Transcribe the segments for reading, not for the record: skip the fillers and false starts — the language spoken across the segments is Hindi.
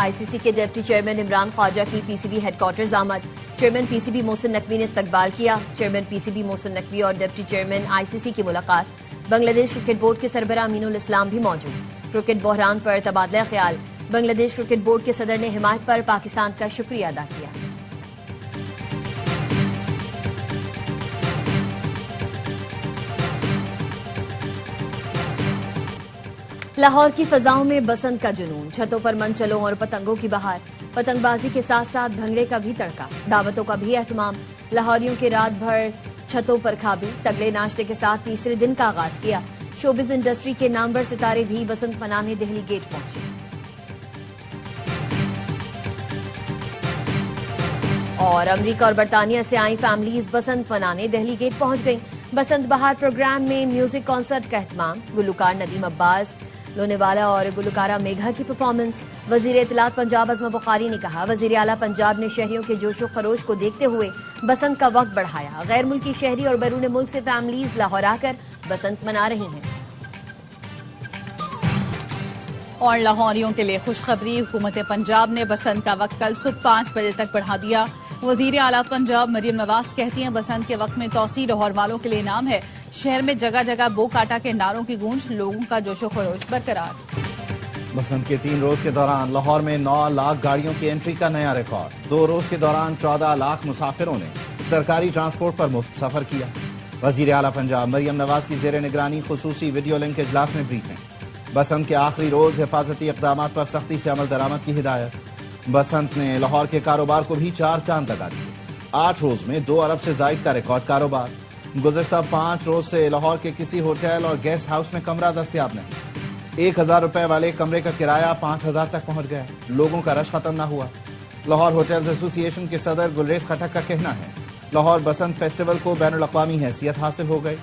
आईसीसी के डिप्टी चेयरमैन इमरान ख्वाजा की पीसीबी हेडक्वार्टर्स आमद। चेयरमैन पीसीबी मोहसिन नकवी ने इस्तकबाल किया। चेयरमैन पीसीबी मोहसिन नकवी और डिप्टी चेयरमैन आईसीसी की मुलाकात। बांग्लादेश क्रिकेट बोर्ड के सरबराह अमीनुल इस्लाम भी मौजूद। क्रिकेट बहरान पर तबादला ख्याल। बांग्लादेश क्रिकेट बोर्ड के सदर ने हिमायत पर पाकिस्तान का शुक्रिया अदा किया। लाहौर की फजाओं में बसंत का जुनून, छतों पर मनचलों और पतंगों की बहार। पतंगबाजी के साथ साथ भंगड़े का भी तड़का, दावतों का भी एहतमाम। लाहौरियों के रात भर छतों पर खाबे, तगड़े नाश्ते के साथ तीसरे दिन का आगाज किया। शोबिज इंडस्ट्री के नामवर सितारे भी बसंत मनाने दिल्ली गेट पहुंचे। और अमरीका और बरतानिया से आई फैमिलीज बसंत मनाने दिल्ली गेट पहुंच गईं। बसंत बहार प्रोग्राम में म्यूजिक कॉन्सर्ट का एहतमाम। गुलकार नदीम अब्बास, लोनेवाला और गुलकारा मेघा की परफॉर्मेंस। वजीर इत्तलात पंजाब अजमा बुखारी ने कहा, वजीर आला पंजाब ने शहरियों के जोशो खरोश को देखते हुए बसंत का वक्त बढ़ाया। गैर मुल्की शहरी और बैरून मुल्क से फैमिलीज लाहौर आकर बसंत मना रही हैं। और लाहौरियों के लिए खुशखबरी, हुकूमत पंजाब ने बसंत का वक्त कल सुबह 5 बजे तक बढ़ा दिया। वजीर आला पंजाब मरियम नवाज कहती हैं, बसंत के वक्त में तौसी लाहौर वालों के लिए इनाम है। शहर में जगह जगह बो काटा के नारों की गूंज, लोगों का जोशो खरोश बरकरार। बसंत के 3 रोज के दौरान लाहौर में 9 लाख गाड़ियों की एंट्री का नया रिकॉर्ड। 2 रोज के दौरान 14 लाख मुसाफिरों ने सरकारी ट्रांसपोर्ट पर मुफ्त सफर किया। वजीर आला पंजाब मरियम नवाज की जेर निगरानी खुसूसी वीडियो लिंक इजलास में ब्रीफिंग। बसंत के आखिरी रोज हिफाजती इकदाम पर सख्ती से अमल दरामद की हिदायत। बसंत ने लाहौर के कारोबार को भी 4 चांद लगा दिए। 8 रोज में 2 अरब से जायद का रिकॉर्ड कारोबार। गुज़श्ता 5 रोज से लाहौर के किसी होटल और गेस्ट हाउस में कमरा दस्तयाब नहीं। 1000 रुपए वाले कमरे का किराया 5000 तक पहुंच गया। लोगों का रश खत्म न हुआ। लाहौर होटल्स एसोसिएशन के सदर गुलरेज खटक का कहना है, लाहौर बसंत फेस्टिवल को बैनुल-अक़वामी हैसियत हासिल हो गई।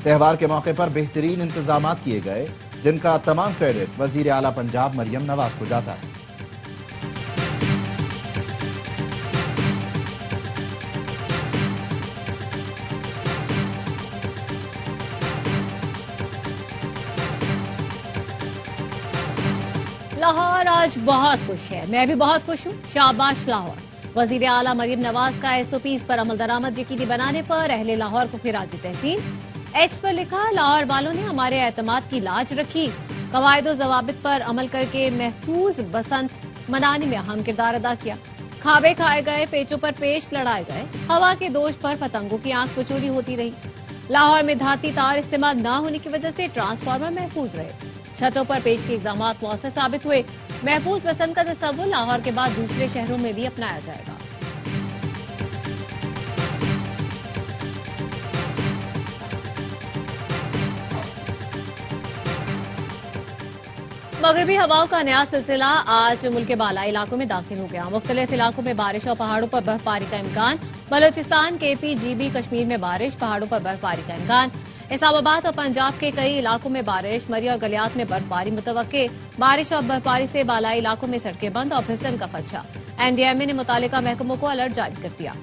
त्यौहार के मौके पर बेहतरीन इंतजाम किए गए, जिनका तमाम क्रेडिट वजीर आला पंजाब मरियम नवाज को जाता है। लाहौर आज बहुत खुश है, मैं भी बहुत खुश हूँ। शाबाश लाहौर। वजीर आला मरियम नवाज का एसओपीज पर अमल दरामद यकीनी बनाने पर अहले लाहौर को फिर राजी तहसीन। एक्स पर लिखा, लाहौर वालों ने हमारे एतमाद की लाज रखी। कवायद जवाबित पर अमल करके महफूज बसंत मनाने में अहम किरदार अदा किया। खाबे खाए गए, पेचों पर पेश लड़ाए गए। हवा के दोष पर पतंगों की आंख पचोरी होती रही। लाहौर में धाती तार इस्तेमाल न होने की वजह से ट्रांसफार्मर महफूज रहे। छतों पर पेश के इक़दाम मौसर साबित हुए। महफूज बसंत का तस्वुर लाहौर के बाद दूसरे शहरों में भी अपनाया जाएगा। मगरबी हवाओं का नया सिलसिला आज मुल्क के बालाई इलाकों में दाखिल हो गया। मुख्तलिफ इलाकों में बारिश और पहाड़ों पर बर्फबारी का इम्कान। बलोचिस्तान, केपी, जीबी, कश्मीर में बारिश, पहाड़ों पर बर्फबारी का इम्कान। इस्लामाबाद और पंजाब के कई इलाकों में बारिश, मरी और गलियात में बर्फबारी मुतवक्के। बारिश और बर्फबारी से बालाई इलाकों में सड़कें बंद और फिसलन का खदशा। एनडीएमए ने मुतालिका महकमों को अलर्ट जारी कर दिया।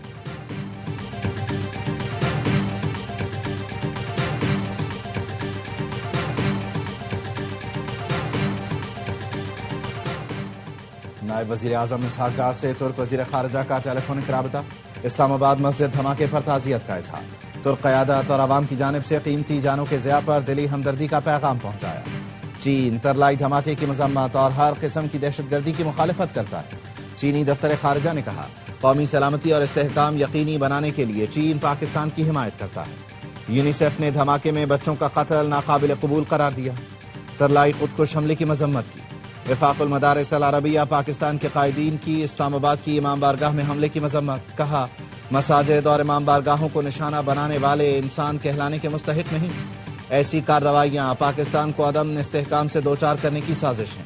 नायब वजीर आजम इसहाक डार से तुर्क वजीर खारजा का टेलीफोनिक राबता। इस्लामाबाद मस्जिद धमाके पर ताजियत का इजहार। तुर्क क़यादत और आवाम की जानिब से कीमती जानों के ज़िया पर दिली हमदर्दी का पैगाम पहुंचाया। चीन तरलाई धमाके की मजम्मत और हर किस्म की दहशतगर्दी की मुखालिफत करता है। चीनी दफ्तर खारजा ने कहा, कौमी सलामती और इस्तेहकाम यकीनी बनाने के लिए चीन पाकिस्तान की हिमायत करता है। यूनिसेफ ने धमाके में बच्चों का कत्ल नाकाबिल कबूल करार दिया। तरलाई खुदकुश हमले की मजम्मत की। वफाकुल मदारिस अल अरबिया पाकिस्तान के कायदीन की इस्लामाबाद की इमाम बारगाह में हमले की मजम्मत। कहा, मसाजिद और इमाम बारगाहों को निशाना बनाने वाले इंसान कहलाने के मुस्तहिक नहीं। ऐसी कार्रवाइयां पाकिस्तान को अदम इस्तेहकाम से दोचार करने की साजिश है।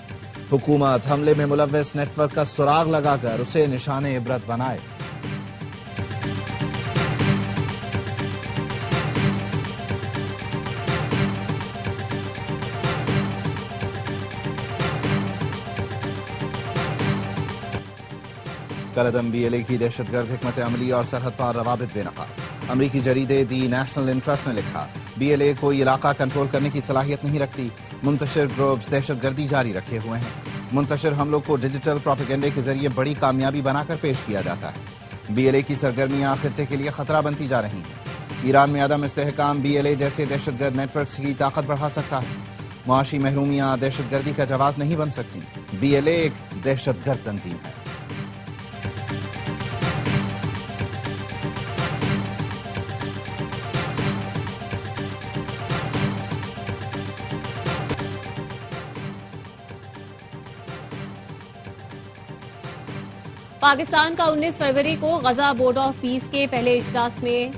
हुकूमत हमले में मुलव्वस नेटवर्क का सुराग लगाकर उसे निशाने इबरत बनाए। कलदम BLA की दहशतगर्द हिकमत अमली और सरहद पार रवाबित बेनकाब। अमरीकी जरीदे दी नेशनल इंटरेस्ट ने लिखा, BLA कोई इलाका कंट्रोल करने की सलाहियत नहीं रखती। मुंतशिर ग्रुप्स दहशतगर्दी जारी रखे हुए हैं। मुंतशिर हमलों को डिजिटल प्रोपेगेंडे के जरिए बड़ी कामयाबी बनाकर पेश किया जाता है। BLA की सरगर्मियां खित्ते के लिए खतरा बनती जा रही हैं। ईरान में अदम इस्तेहकाम BLA जैसे दहशतगर्द नेटवर्क्स की ताकत बढ़ा सकता है। मुआशी महरूमियां दहशतगर्दी का जवाब नहीं बन सकती। BLA एक दहशतगर्द तंजीम है। पाकिस्तान का 19 फरवरी को गजा बोर्ड ऑफ पीस के पहले इजलास में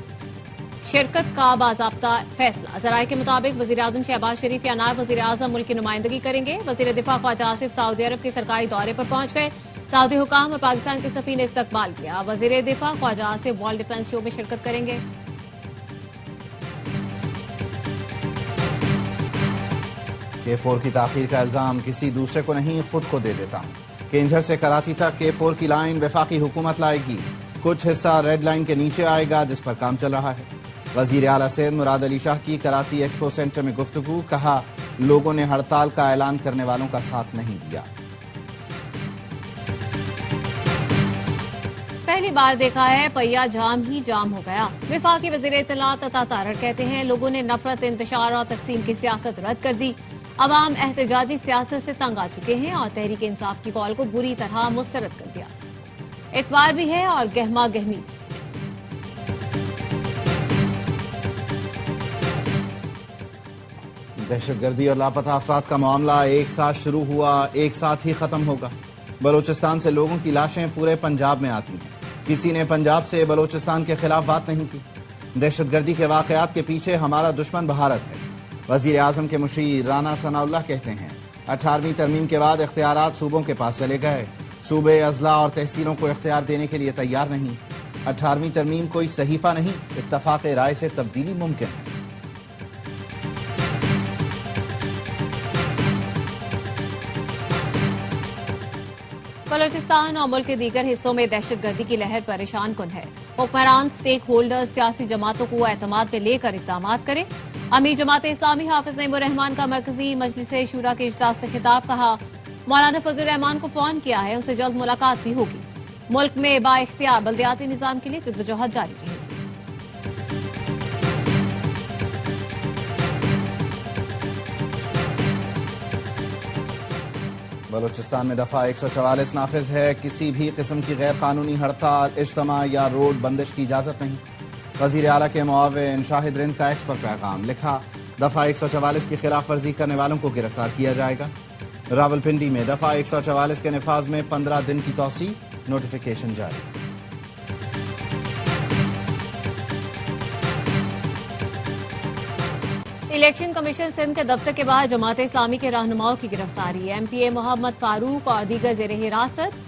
शिरकत का बाज़ाब्ता फैसला। जराये के मुताबिक वज़ीर-ए-आज़म शहबाज शरीफ या नायब वज़ीर-ए-आज़म मुल्क की नुमाइंदगी करेंगे। वज़ीर दिफा ख्वाजा आसिफ सऊदी अरब के सरकारी दौरे पर पहुंच गए। सऊदी हुकाम और पाकिस्तान के सफी ने इस्तकबाल किया। वज़ीर दिफा Khawaja Asif world defence show में शिरकत करेंगे। K4 की ताखीर का इल्जाम किसी दूसरे को नहीं खुद को दे देता हूं। केंझर से कराची तक K4 की लाइन वफाकी हुकूमत लाएगी। कुछ हिस्सा रेड लाइन के नीचे आएगा जिस पर काम चल रहा है। वजीर आला सैयद मुराद अली शाह की कराची एक्सपो सेंटर में गुफ्तगू, कहा लोगों ने हड़ताल का ऐलान करने वालों का साथ नहीं दिया। पहली बार देखा है पहिया जाम ही जाम हो गया। वफाकी वज़ीर इत्तलात अता तारड़ कहते हैं लोगों ने नफरत, इंतशार और तकसीम की सियासत रद्द कर दी। अवाम एहतजाजी सियासत से तंग आ चुके हैं और तहरीक इंसाफ की कॉल को बुरी तरह मुस्तरद कर दिया। इतवार भी है और गहमा गहमी। दहशतगर्दी और लापता अफराद का मामला एक साथ शुरू हुआ, एक साथ ही खत्म होगा। बलूचिस्तान से लोगों की लाशें पूरे पंजाब में आती हैं। किसी ने पंजाब से बलूचिस्तान के खिलाफ बात नहीं की। दहशतगर्दी के वाकयात के पीछे हमारा दुश्मन भारत है। वजीर आजम के मुशीर राना सनाउल्लाह कहते हैं 18वीं तरमीम के बाद इख्तियारात सूबों के पास चले गए। सूबे, अजला और तहसीलों को इख्तियार देने के लिए तैयार नहीं। 18वीं तरमीम कोई सहीफा नहीं, इत्तफाक राय से तब्दीली मुमकिन है। बलूचिस्तान और मुल्क के दीगर हिस्सों में दहशतगर्दी की लहर परेशान कुन है। हुक्मरान, स्टेक होल्डर्स सियासी जमातों को एतमाद में लेकर इक़दाम करें। अमीर जमात इस्लामी हाफिज नईमुर रहमान का मरकजी मजलिस शूरा के इजलास से खिताब, कहा मौलाना फजल रहमान को फोन किया है, उनसे जल्द मुलाकात भी होगी। मुल्क में बाइख्तियार बल्दियाती निजाम के लिए जद्दोजहद जारी रहेगी। बलूचिस्तान में दफा 144 नाफिज है। किसी भी किस्म की गैर कानूनी हड़ताल, इज्तिमा या रोड बंदिश की इजाजत नहीं। वजीर आला के मुआविन शाहिद रिंद का एक्स पर पैगाम, लिखा दफा 144 की खिलाफ वर्जी करने वालों को गिरफ्तार किया जाएगा। रावलपिंडी में दफा 144 के नफाज में 15 दिन की तौसी, नोटिफिकेशन जारी। इलेक्शन कमीशन सिंध के दफ्तर के बाहर जमात इस्लामी के रहनुमाओं की गिरफ्तारी। MPA मोहम्मद फारूक और दीगर जेर हिरासत।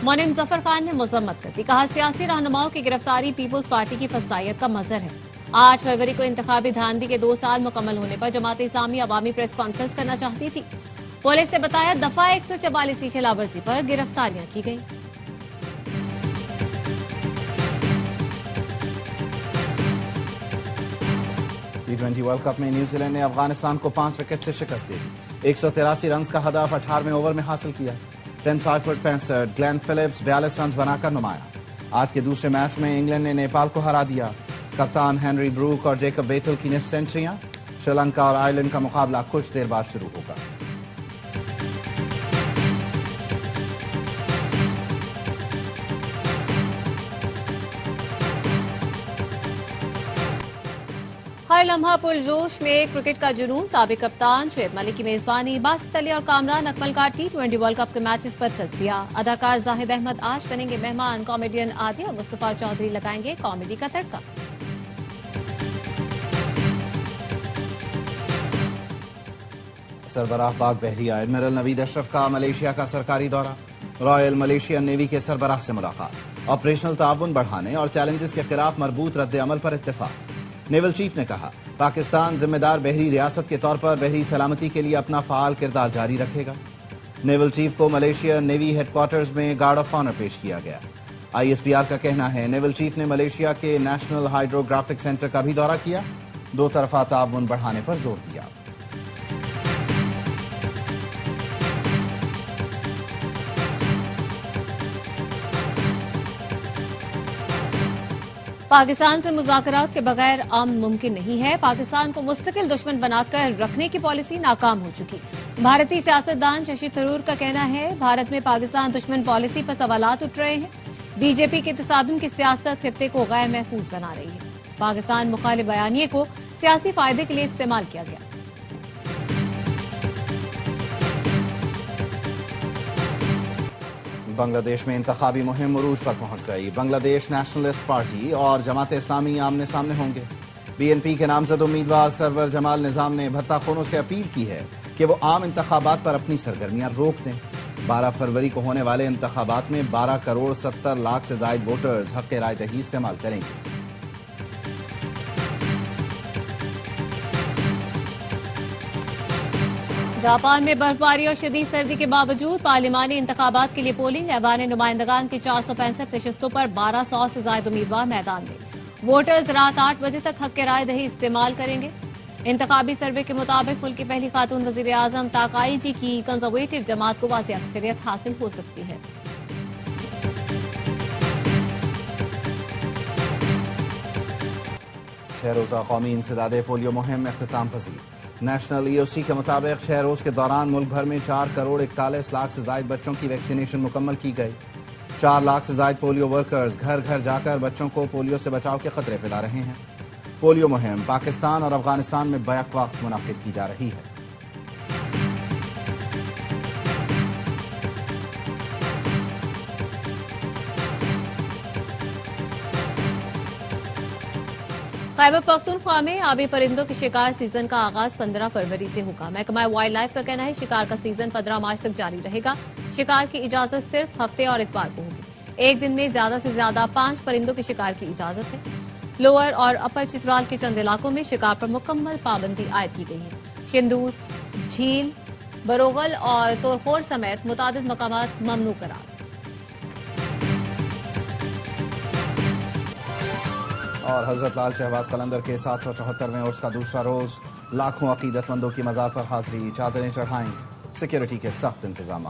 मोनिम जफर खान ने मजम्मत कर दी, कहा सियासी रहनुमाओं की गिरफ्तारी पीपुल्स पार्टी की फसायत का मजहर है। 8 फरवरी को इंतखाबी धांधली के 2 साल मुकम्मल होने पर जमात इस्लामी अवामी प्रेस कॉन्फ्रेंस करना चाहती थी। पुलिस ने बताया दफा 144 की खिलाफवर्जी पर गिरफ्तारियां की गई। T20 वर्ल्ड कप में न्यूजीलैंड ने अफगानिस्तान को 5 विकेट से शिकस्त दे दी। 183 रन का हदफ 18वें ओवर में हासिल किया। Ten ciphered 65, Glenn Phillips 42 run बनाकर नुमाया। आज के दूसरे मैच में इंग्लैंड ने नेपाल को हरा दिया। कप्तान हेनरी ब्रूक और जेकब बेथल की निफ्ट सेंचुरियां। श्रीलंका और आयरलैंड का मुकाबला कुछ देर बाद शुरू होगा। हर लम्हा पुरजोश में क्रिकेट का जुनून। साबिक कप्तान शुएब मलिक की मेजबानी, बासित अली और कामरान अकमल का T20 वर्ल्ड कप के मैचेस पर तज्जिया। अदाकार जाहिद अहमद आज बनेंगे मेहमान। कॉमेडियन आदि और मुस्तफा चौधरी लगाएंगे कॉमेडी का तड़का। सरबराह बाग बहरिया एडमिरल नवीद अशरफ का मलेशिया का सरकारी दौरा। रॉयल मलेशियन नेवी के सरबराह से मुलाकात। ऑपरेशनल ताउन बढ़ाने और चैलेंजेस के खिलाफ मरबूत रद्द अमल पर इत्तेफाक। नेवल चीफ ने कहा पाकिस्तान जिम्मेदार बहरी रियासत के तौर पर बहरी सलामती के लिए अपना फाल किरदार जारी रखेगा। नेवल चीफ को मलेशिया नेवी हेडक्वार्टर्स में गार्ड ऑफ ऑनर पेश किया गया। ISPR का कहना है नेवल चीफ ने मलेशिया के नेशनल हाइड्रोग्राफिक सेंटर का भी दौरा किया। 2 तरफा ताउन बढ़ाने पर जोर दिया। पाकिस्तान से मुज़ाकरात के बगैर अमन मुमकिन नहीं है। पाकिस्तान को मुस्तकिल दुश्मन बनाकर रखने की पॉलिसी नाकाम हो चुकी। भारतीय सियासतदान शशि थरूर का कहना है, भारत में पाकिस्तान दुश्मन पॉलिसी पर सवालात उठ रहे हैं। बीजेपी के तसादुम की सियासत खित्ते को गैर महफूज बना रही है। पाकिस्तान मुखालिफ बयानिए को सियासी फायदे के लिए इस्तेमाल किया गया। बांग्लादेश में इंतखाबी मुहिम उरूज पर पहुंच गई। बांग्लादेश नेशनलिस्ट पार्टी और जमात इस्लामी आमने सामने होंगे। बीएनपी के नामजद उम्मीदवार सरवर जमाल निजाम ने भत्ताखोरों से अपील की है कि वो आम इंतखाबात पर अपनी सरगर्मियां रोक दें। 12 फरवरी को होने वाले इंतखाबात में 12 करोड़ 70 लाख से ज्यादा वोटर्स हक राय दही इस्तेमाल करेंगे। जापान में बर्फबारी और शदीद सर्दी के बावजूद पार्लिमानी इंतखाबात के लिए पोलिंग। ऐवान नुमाइंदगान की 465 नशिस्तों पर 1200 से ज्यादा उम्मीदवार मैदान में। वोटर्स रात 8 बजे तक हक राय दही इस्तेमाल करेंगे। इंतखाबी सर्वे के मुताबिक मुल्क की पहली खातून वजीर आजम ताकाई जी की कंजर्वेटिव जमात को वाज़ेह अक्सरियत हासिल हो सकती है। छह रोजा कौमी इंसदादे पोलियो मुहिम अख्तिताम पजीर। नेशनल ईओसी के मुताबिक 6 रोज के दौरान मुल्क भर में 4 करोड़ 41 लाख से ज्यादा बच्चों की वैक्सीनेशन मुकम्मल की गई। 4 लाख से ज्यादा पोलियो वर्कर्स घर घर जाकर बच्चों को पोलियो से बचाव के खतरे फैला रहे हैं। पोलियो मुहिम पाकिस्तान और अफगानिस्तान में बैक वक्त मुनाफिद की जा रही है। खैबर पख्तूनख्वा में आबी परिंदों के शिकार सीजन का आगाज 15 फरवरी से होगा। महकमा वाइल्ड लाइफ का कहना है, शिकार का सीजन 15 मार्च तक जारी रहेगा। शिकार की इजाजत सिर्फ हफ्ते और इतवार को होगी। एक दिन में ज्यादा से ज्यादा 5 परिंदों के शिकार की इजाजत है। लोअर और अपर चित्राल के चंद इलाकों में शिकार पर मुकम्मल पाबंदी आयद की गई है। शिंदूर, झील, बरोगल और तोरखोर समेत मुतादिद मकामात ममनू करार। और हजरत लाल शहबाज कलंदर के 774वें उर्स का दूसरा रोज। लाखों अकीदतमंदों की मजार पर हाजिरी, चादरें चढ़ाई, सिक्योरिटी के सख्त इंतजाम।